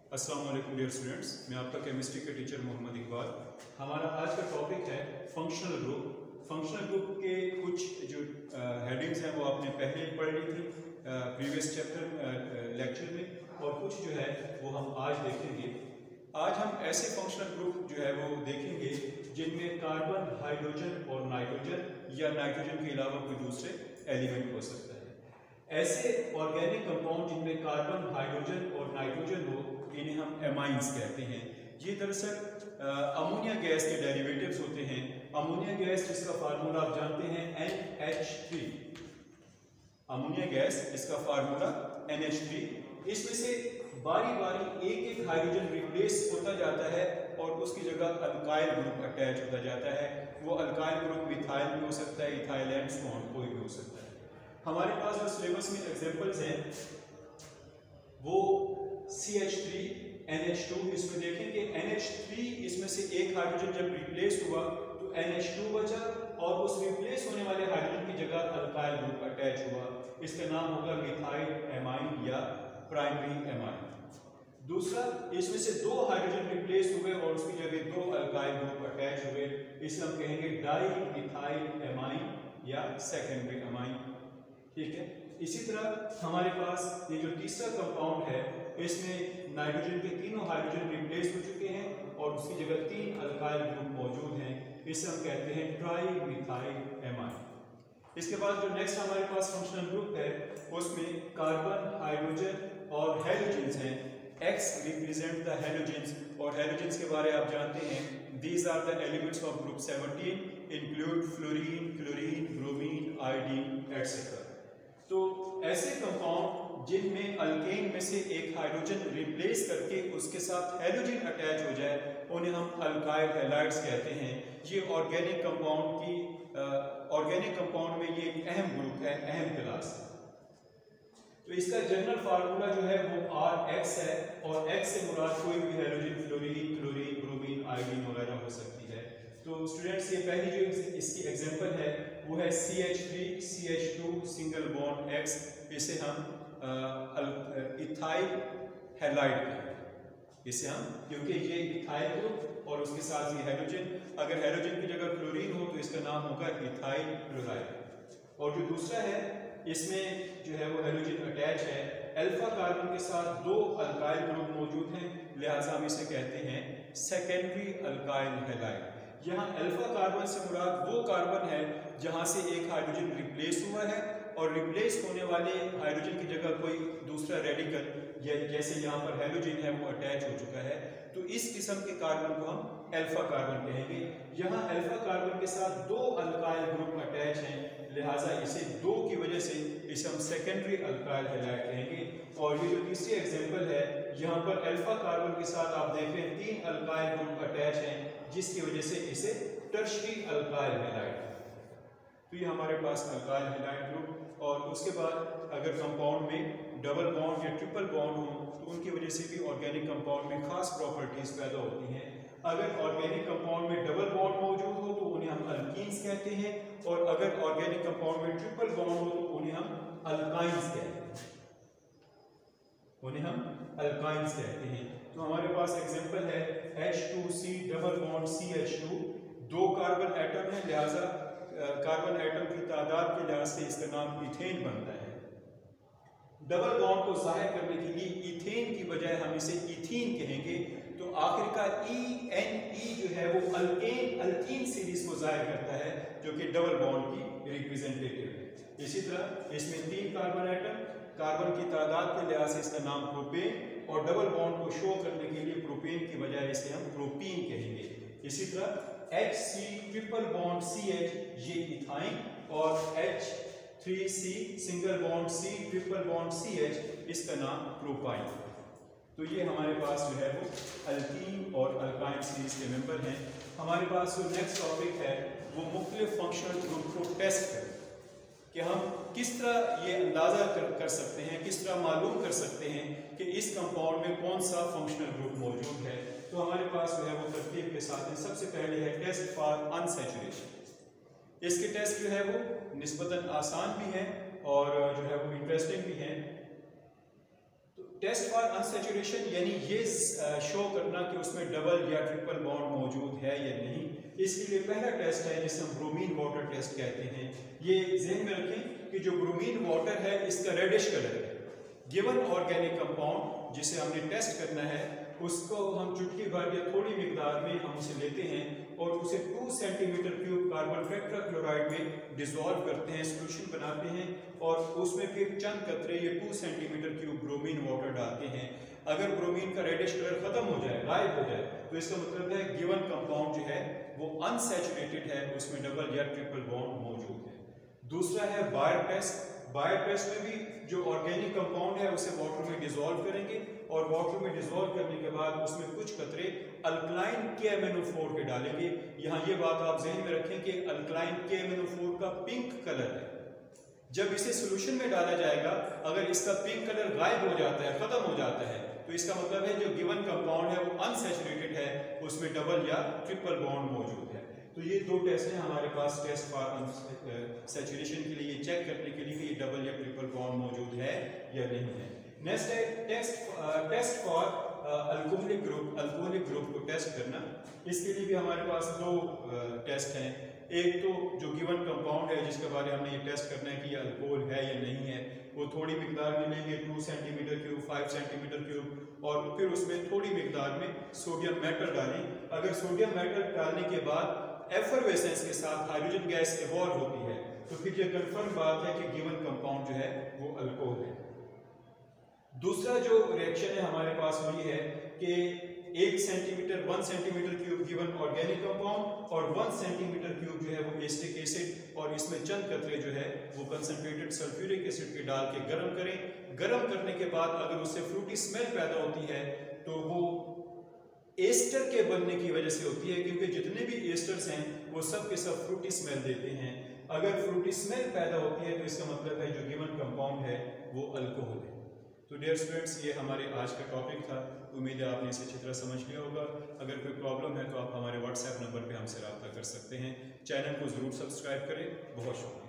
अस्सलाम वालेकुम dear students, मैं आपका केमिस्ट्री के टीचर मोहम्मद इकबाल। हमारा आज का टॉपिक है फंक्शनल ग्रुप। फंक्शनल ग्रुप के कुछ जो हेडिंग्स हैं वो आपने पहले ही पढ़ ली थी प्रीवियस चैप्टर लेक्चर में, और कुछ जो है वो हम आज देखेंगे। आज हम ऐसे फंक्शनल ग्रुप जो है वो देखेंगे जिनमें कार्बन, हाइड्रोजन और नाइट्रोजन या नाइट्रोजन के अलावा कोई दूसरे एलिमेंट हो सकता है। ऐसे ऑर्गेनिक कंपाउंड जिनमें कार्बन, हाइड्रोजन और नाइट्रोजन हो, इन्हें हम एमाइंस कहते हैं। ये दरअसल अमोनिया गैस के डेरिवेटिव्स होते हैं। अमोनिया गैस जिसका फार्मूला आप जानते हैं NH3। अमोनिया गैस इसका फार्मूला NH3। इसमें से बारी बारी एक एक हाइड्रोजन रिप्लेस होता जाता है और उसकी जगह अल्काइल ग्रुप अटैच होता जाता है। वो अल्काइल ग्रुप मिथाइल भी हो सकता है, इथाइल एंड सो ऑन, कोई भी हो सकता है। हमारे पास जो सिलेबस में एग्जांपल्स हैं वो CH3, NH2। इसमें देखें कि NH3 इसमें से एक हाइड्रोजन जब रिप्लेस हुआ तो NH2 बचा और उस रिप्लेस होने वाले हाइड्रोजन की जगह अल्काइल ग्रुप अटैच हुआ। इसका नाम होगा मिथाइल एमाइन या प्राइमरी एमाइन। दूसरा, इसमें से दो हाइड्रोजन रिप्लेस हुए और उसकी जगह दो अल्काइल ग्रुप अटैच हुए, इसे हम कहेंगे डाई मिथाइल एमाइन या सेकेंडरी एमाइन। ठीक है। इसी तरह हमारे पास ये जो तीसरा कंपाउंड है, इसमें नाइट्रोजन के तीनों हाइड्रोजन रिप्लेस हो चुके हैं और उसकी जगह तीन अल्काइल ग्रुप मौजूद हैं, इसे हम कहते हैं ट्राई मिथाइल एमाइन। इसके बाद जो नेक्स्ट हमारे पास फंक्शनल ग्रुप है उसमें कार्बन, हाइड्रोजन और हैलोजेंस हैं। X रिप्रेजेंट द हैलोजेंस, और हैलोजेंस के बारे आप जानते हैं, these are the elements of group 17, include fluorine, chlorine, bromine, iodine etcetera. तो ऐसे कंपाउंड जिनमें अल्केन में से एक हाइड्रोजन रिप्लेस करके उसके साथ हैलोजन अटैच हो जाए, उन्हें हम अल्काइल हैलाइड्स कहते हैं। ये ऑर्गेनिक कंपाउंड में ये अहम ग्रुप है, अहम क्लास है। तो इसका जनरल फार्मूला जो है वो RX है, और X से मुराद कोई भी halogen, fluorine, chlorine, bromine, iodine वगैरह हो सकती है। तो स्टूडेंट्स, ये पहली जो इसकी एग्जांपल है वो है CH3, CH2 single bond X। इसे हम इथाइल हैलाइड कहते हैं। इसे हम, क्योंकि ये इथाइल ग्रुप और उसके साथ ये हैलोजन, अगर हैलोजन की जगह क्लोरीन हो तो इसका नाम होगा इथाइल क्लोराइड। और जो दूसरा है, इसमें जो है वो हैलोजन अटैच है, अल्फा कार्बन के साथ दो अल्काइल ग्रुप मौजूद हैं, लिहाजा हम इसे कहते हैं सेकेंडरी अल्काइल हैलाइड। यहाँ अल्फा कार्बन से मुराद वो कार्बन है जहाँ से एक हाइड्रोजन रिप्लेस हुआ है और रिप्लेस होने वाले हाइड्रोजन की जगह कोई दूसरा रेडिकल, जैसे यहाँ पर हैलोजन है, वो अटैच हो चुका है। तो इस किस्म के कार्बन को हम अल्फा कार्बन कहेंगे। यहाँ अल्फा कार्बन के साथ दो अल्काइल ग्रुप अटैच हैं, लिहाजा इसे दो की वजह से इसे हम सेकेंडरी अल्काइल हैलाइड कहेंगे। और ये जो तीसरी एग्जांपल है, यहाँ पर अल्फा कार्बन के साथ आप देख रहे हैं तीन अल्काइल ग्रुप अटैच हैं, जिसकी वजह से इसे टर्शरी अल्काइल हैलाइड। तो ये हमारे पास अल्काइल हैलाइड ग्रुप। और उसके बाद अगर कंपाउंड में डबल बॉन्ड या ट्रिपल बॉन्ड हो तो उनकी वजह से भी ऑर्गेनिक कंपाउंड में खास प्रॉपर्टीज पैदा होती हैं। अगर ऑर्गेनिक कंपाउंड में डबल बॉन्ड मौजूद हो तो उन्हें हम अल्कीन्स कहते हैं, और अगर ऑर्गेनिक कंपाउंड में ट्रिपल बॉन्ड हो तो उन्हें हम अल्काइंस कहते हैं। उन्हें हम अल्काइंस कहते हैं। तो हमारे पास एग्जांपल है H2C डबल बॉन्ड CH2। दो कार्बन एटम है, लिहाजा कार्बन एटम की तादाद के लिहाज से इसका नाम इथेन बनता है। डबल बॉन्ड को जाहिर करने के लिए इथेन की बजाय हम इसे इथीन कहेंगे। तो आखिर का ENE जो है वो अल्कीन सीरीज को जाहिर करता है, जो कि डबल बॉन्ड की रिप्रेजेंटेटिव है। इसी तरह इसमें तीन कार्बन एटम, कार्बन की तादाद के लिहाज से इसका नाम प्रोपेन, और डबल बॉन्ड को शो करने के लिए प्रोपेन की बजाय इसे हम प्रोपीन कहेंगे। इसी तरह HC ट्रिपल बॉन्ड CH ये इथाइन, और H3C single bond C triple bond CH इसका नाम प्रोपाइन। तो ये हमारे पास जो है वो अल्कीन और अल्काइन सीरीज के मेंबर हैं। हमारे पास जो नेक्स्ट टॉपिक है वो मुख्तलिफ फंक्शनल ग्रुप को टेस्ट है कि हम किस तरह ये अंदाज़ा कर सकते हैं, किस तरह मालूम कर सकते हैं कि इस कंपाउंड में कौन सा फंक्शनल ग्रुप मौजूद है। तो हमारे पास जो है वो तरतीब के साथ है। सबसे पहले है टेस्ट फॉर अनसैचुरेशन। इसके टेस्ट जो है वो निस्बतन आसान भी हैं और जो है वो इंटरेस्टिंग भी हैं। तो टेस्ट फॉर अनसैचुरेशन यानी ये शो करना कि उसमें डबल या ट्रिपल बॉन्ड मौजूद है या नहीं, इसके लिए पहला टेस्ट है जिसे हम ब्रोमीन वाटर टेस्ट कहते हैं। ये ध्यान में रखें कि जो ब्रोमीन वाटर है इसका रेडिश कलर है। गिवन ऑर्गेनिक कंपाउंड जिसे हमने टेस्ट करना है उसको हम चुटकी भर या थोड़ी मिकदार में हम उसे लेते हैं और उसे 2 सेंटीमीटर क्यूब कार्बन टेट्राक्लोराइड में डिसॉल्व करते हैं, सॉल्यूशन बनाते हैं और उसमें फिर चंद कतरे ये 2 सेंटीमीटर क्यूब ब्रोमीन वाटर डालते हैं। अगर ब्रोमीन का रेडिश कलर खत्म हो जाए, गायब हो जाए, तो इसका मतलब है गिवन कंपाउंड जो है वो अनसैचुरेटेड है, उसमें डबल या ट्रिपल बॉन्ड मौजूद है। दूसरा है बायर टेस्ट। बायर टेस्ट में भी जो ऑर्गेनिक कंपाउंड है उसे वाटर में डिसॉल्व करेंगे और वाटर में डिसॉल्व करने के बाद उसमें कुछ कतरे अल्कलाइन KMnO4 के डालेंगे। यहाँ ये बात आप ज़हन में रखें कि अल्कलाइन KMnO4 का पिंक कलर है। जब इसे सॉल्यूशन में डाला जाएगा, अगर इसका पिंक कलर गायब हो जाता है, खत्म हो जाता है, तो इसका मतलब है जो गिवन कंपाउंड है वो अनसैचुरेटेड है, उसमें डबल या ट्रिपल बॉन्ड मौजूद है। तो ये 2 टेस्ट हैं हमारे पास टेस्ट फॉर सैचुरेशन के लिए, चेक करने के लिए कि ये डबल या ट्रिपल बॉन्ड मौजूद है या नहीं है। नेक्स्ट है टेस्ट फॉर अल्कोहलिक ग्रुप को टेस्ट करना। इसके लिए भी हमारे पास 2 टेस्ट हैं। एक तो जो गिवन कंपाउंड है जिसके बारे में हमने ये टेस्ट करना है कि ये अल्कोहल है या नहीं है, वो थोड़ी मिकदार में लेंगे 2 सेंटीमीटर क्यूब, 5 सेंटीमीटर क्यूब और फिर उसमें थोड़ी मिकदार में सोडियम मेटल डालें। अगर सोडियम मेटल डालने के बाद एफरवेसेंस के साथ हाइड्रोजन गैस इवॉल्व होती है तो फिर ये कंफर्म बात है कि गिवन कंपाउंड जो है वो अल्कोहल है। दूसरा जो रिएक्शन है हमारे पास वो ये है कि 1 centimetre cube given organic compound और 1 सेंटीमीटर क्यूब जो है वो एसिटिक एसिड और इसमें चंद कतरे जो है वो कंसंट्रेटेड सल्फ्यूरिक एसिड के डाल के गर्म करें। गर्म करने के बाद अगर उससे फ्रूटी स्मेल पैदा होती है तो वो एस्टर के बनने की वजह से होती है, क्योंकि जितने भी एस्टर्स हैं वो सब के सब फ्रूटी स्मेल देते हैं। अगर फ्रूटी स्मेल पैदा होती है तो इसका मतलब है जो गिवन कंपाउंड है वो अल्कोहल है। तो डियर स्टूडेंट्स, ये हमारे आज का टॉपिक था। उम्मीद है आपने इसे अच्छी तरह समझ लिया होगा। अगर कोई प्रॉब्लम है तो आप हमारे व्हाट्सएप नंबर पे हमसे रब्ता कर सकते हैं। चैनल को ज़रूर सब्सक्राइब करें। बहुत शुक्रिया।